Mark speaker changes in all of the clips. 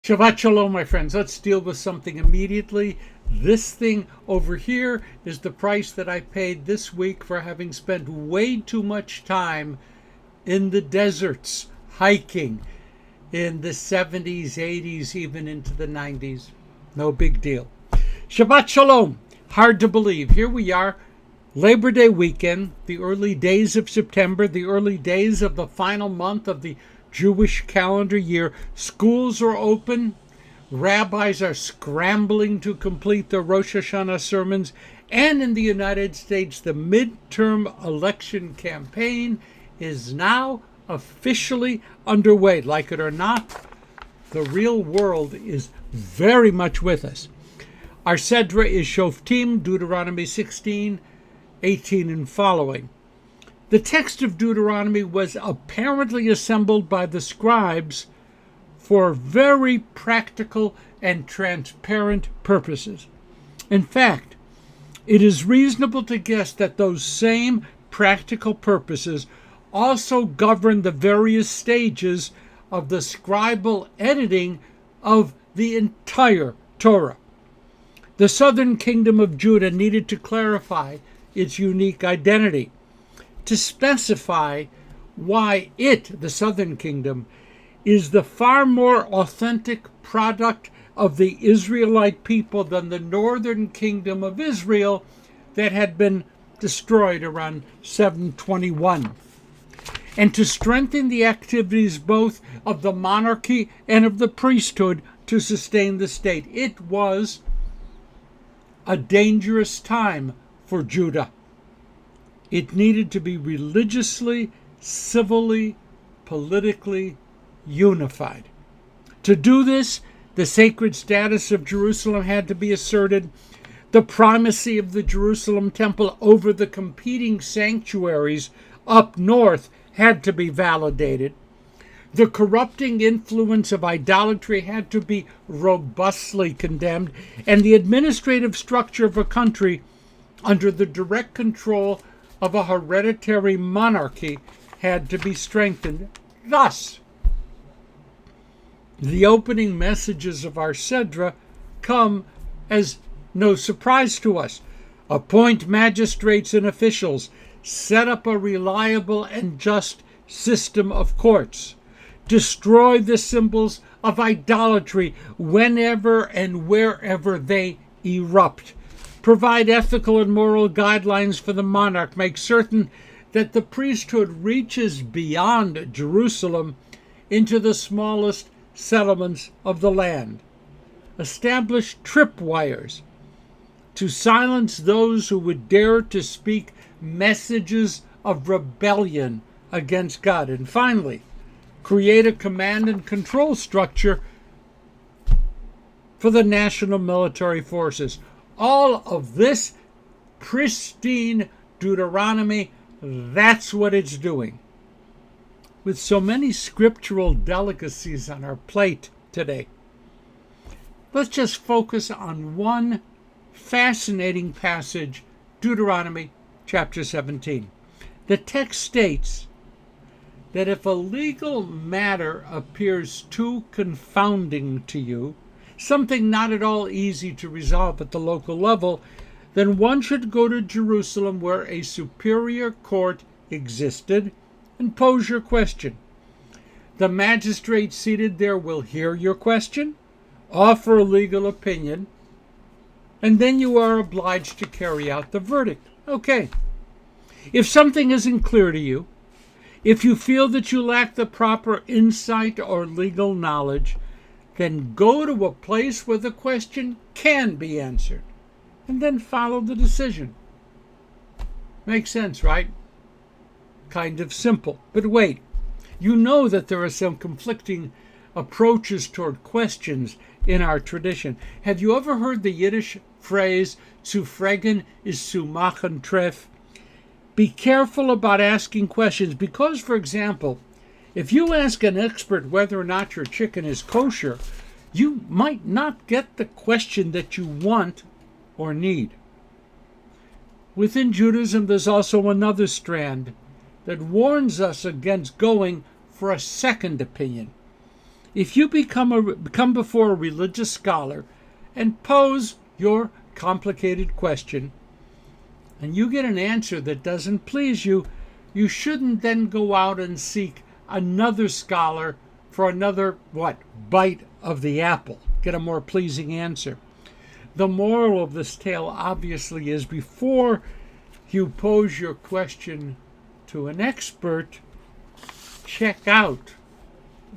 Speaker 1: Shabbat Shalom, my friends. Let's deal with something immediately. This thing over here is the price that I paid this week for having spent way too much time in the deserts, hiking in the 70s, 80s, even into the 90s. No big deal. Shabbat Shalom. Hard to believe. Here we are, Labor Day weekend, the early days of September, the early days of the final month of the Jewish calendar year. Schools are open. Rabbis are scrambling to complete their Rosh Hashanah sermons. And in the United States, the midterm election campaign is now officially underway. Like it or not, the real world is very much with us. Our Sedra is Shoftim, Deuteronomy 16, 18 and following. The text of Deuteronomy was apparently assembled by the scribes for very practical and transparent purposes. In fact, it is reasonable to guess that those same practical purposes also govern the various stages of the scribal editing of the entire Torah. The southern kingdom of Judah needed to clarify its unique identity, to specify why it, the southern kingdom, is the far more authentic product of the Israelite people than the northern kingdom of Israel that had been destroyed around 721. And to strengthen the activities both of the monarchy and of the priesthood to sustain the state. It was a dangerous time for Judah. It needed to be religiously, civilly, politically unified. To do this, the sacred status of Jerusalem had to be asserted. The primacy of the Jerusalem temple over the competing sanctuaries up north had to be validated. The corrupting influence of idolatry had to be robustly condemned, and the administrative structure of a country under the direct control of a hereditary monarchy had to be strengthened. Thus, the opening messages of our Sedra come as no surprise to us. Appoint magistrates and officials, set up a reliable and just system of courts, destroy the symbols of idolatry whenever and wherever they erupt, provide ethical and moral guidelines for the monarch, make certain that the priesthood reaches beyond Jerusalem into the smallest settlements of the land, establish tripwires to silence those who would dare to speak messages of rebellion against God, and finally, create a command and control structure for the national military forces. All of this pristine Deuteronomy, that's what it's doing. With so many scriptural delicacies on our plate today, let's just focus on one fascinating passage, Deuteronomy chapter 17. The text states that if a legal matter appears too confounding to you, something not at all easy to resolve at the local level, then one should go to Jerusalem where a superior court existed and pose your question. The magistrate seated there will hear your question, offer a legal opinion, and then you are obliged to carry out the verdict. Okay. If something isn't clear to you, if you feel that you lack the proper insight or legal knowledge, then go to a place where the question can be answered, and then follow the decision. Makes sense, right? Kind of simple. But wait, you know that there are some conflicting approaches toward questions in our tradition. Have you ever heard the Yiddish phrase, zu fragen ist zu machen treff? Be careful about asking questions because, for example, if you ask an expert whether or not your chicken is kosher, you might not get the question that you want or need. Within Judaism, there's also another strand that warns us against going for a second opinion. If you come before a religious scholar and pose your complicated question, and you get an answer that doesn't please you, you shouldn't then go out and seek another scholar for another, bite of the apple, get a more pleasing answer. The moral of this tale obviously is, before you pose your question to an expert, check out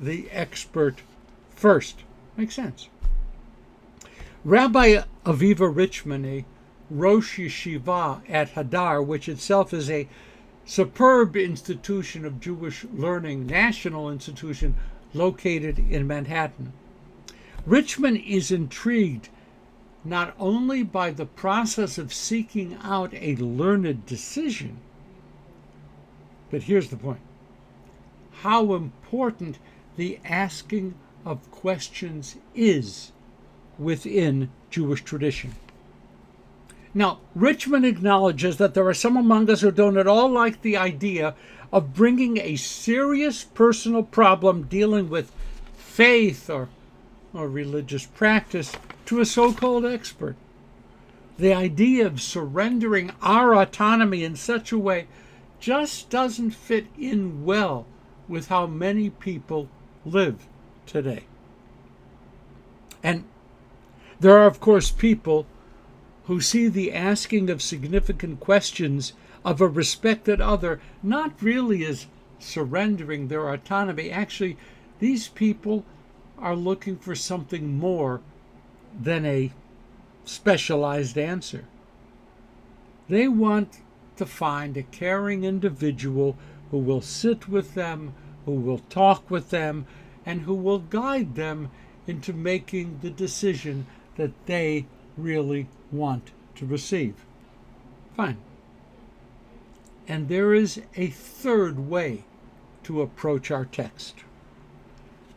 Speaker 1: the expert first. Makes sense. Rabbi Aviva Richman, a Rosh Yeshiva at Hadar, which itself is a superb institution of Jewish learning, national institution located in Manhattan. Richman is intrigued not only by the process of seeking out a learned decision, but here's the point: how important the asking of questions is within Jewish tradition. Now, Richman acknowledges that there are some among us who don't at all like the idea of bringing a serious personal problem dealing with faith or religious practice to a so-called expert. The idea of surrendering our autonomy in such a way just doesn't fit in well with how many people live today. And there are, of course, people who see the asking of significant questions of a respected other not really as surrendering their autonomy. Actually, these people are looking for something more than a specialized answer. They want to find a caring individual who will sit with them, who will talk with them, and who will guide them into making the decision that they really want to receive. Fine. And there is a third way to approach our text.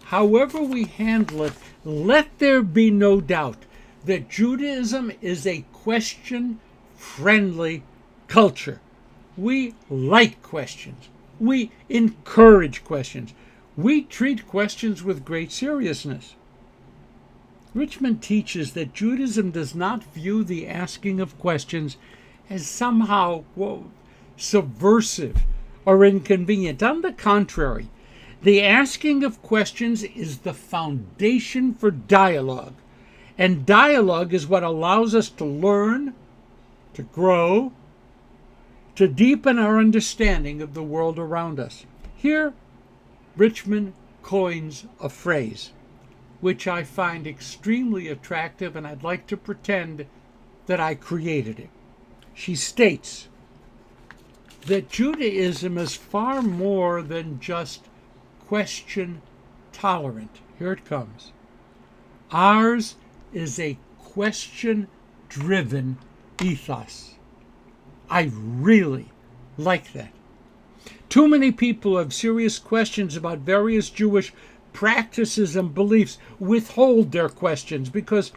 Speaker 1: However we handle it, let there be no doubt that Judaism is a question-friendly culture. We like questions. We encourage questions. We treat questions with great seriousness. Richmond teaches that Judaism does not view the asking of questions as somehow subversive or inconvenient. On the contrary, the asking of questions is the foundation for dialogue. And dialogue is what allows us to learn, to grow, to deepen our understanding of the world around us. Here, Richmond coins a phrase which I find extremely attractive, and I'd like to pretend that I created it. She states that Judaism is far more than just question tolerant. Here it comes. Ours is a question-driven ethos. I really like that. Too many people have serious questions about various Jewish practices and beliefs withhold their questions because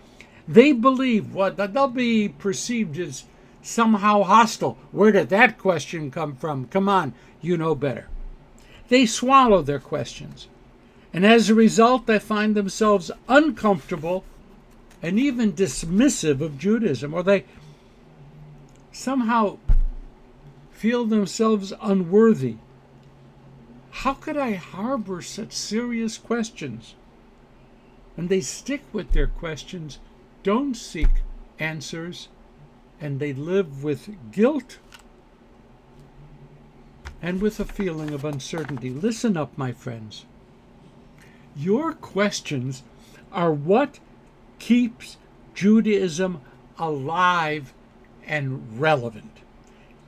Speaker 1: they believe that they'll be perceived as somehow hostile. Where did that question come from? Come on, you know better. They swallow their questions, and as a result, they find themselves uncomfortable and even dismissive of Judaism, or they somehow feel themselves unworthy. How could I harbor such serious questions? And they stick with their questions, don't seek answers, and they live with guilt and with a feeling of uncertainty. Listen up, my friends. Your questions are what keeps Judaism alive and relevant,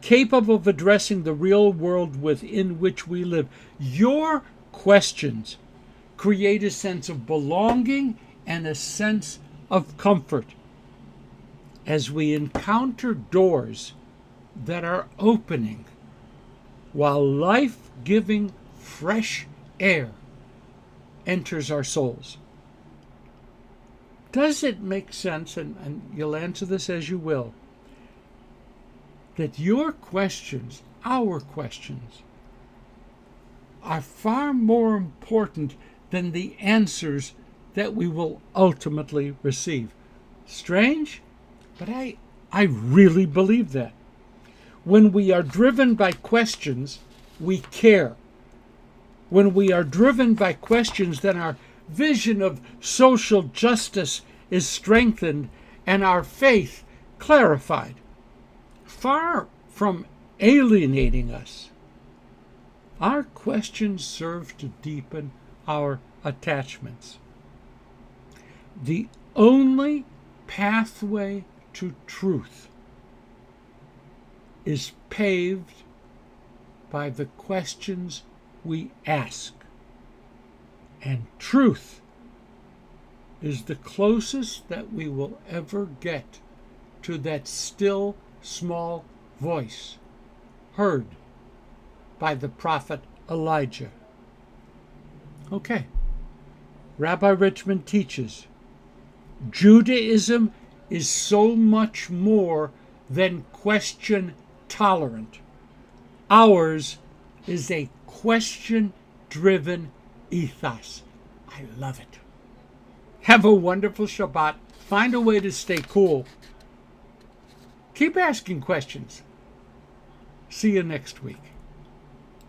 Speaker 1: capable of addressing the real world within which we live. Your questions create a sense of belonging and a sense of comfort as we encounter doors that are opening while life-giving fresh air enters our souls. Does it make sense, and you'll answer this as you will, that your questions, our questions, are far more important than the answers that we will ultimately receive. Strange, but I really believe that. When we are driven by questions, we care. When we are driven by questions, then our vision of social justice is strengthened and our faith clarified. Far from alienating us, our questions serve to deepen our attachments. The only pathway to truth is paved by the questions we ask. And truth is the closest that we will ever get to that still small voice heard by the prophet Elijah. Okay. Rabbi Richmond teaches Judaism is so much more than question tolerant. Ours is a question-driven ethos. I love it. Have a wonderful Shabbat. Find a way to stay cool. Keep asking questions. See you next week.